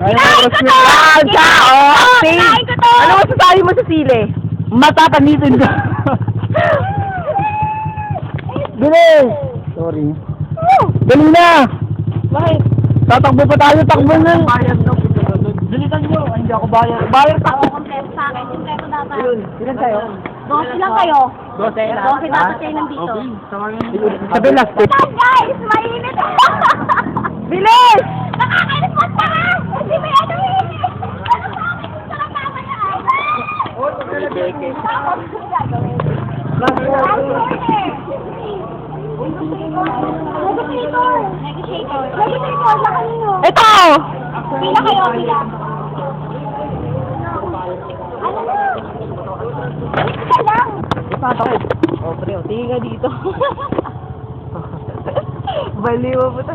Ay, kinain ko to! Kinain ko to! Ano masasabi mo sa sili? Matatanitin ka. Bilis! Sorry. Galing na! Bakit? Tatakbo pa tayo, takbo na. Bayad daw. Dalitan nyo. Hindi ako bayad. Bayad ka. Oo, kompleto sa akin. Kompleto dapat. Ilan tayo? 12 lang kayo. 12 lang. 12 dapat kayo nandito. Sabi last week. Stop guys! Mainit! Bilis! Nakakainis mo ka! Hindi may ano eh! Sarap mamaya. Negotiator! Negotiator! Negotiator! Na kanino? Ito! Pila kayo, pila. Ano na? Pila lang! Patakot. O, pre, tingin ka dito. Baliw mo po to.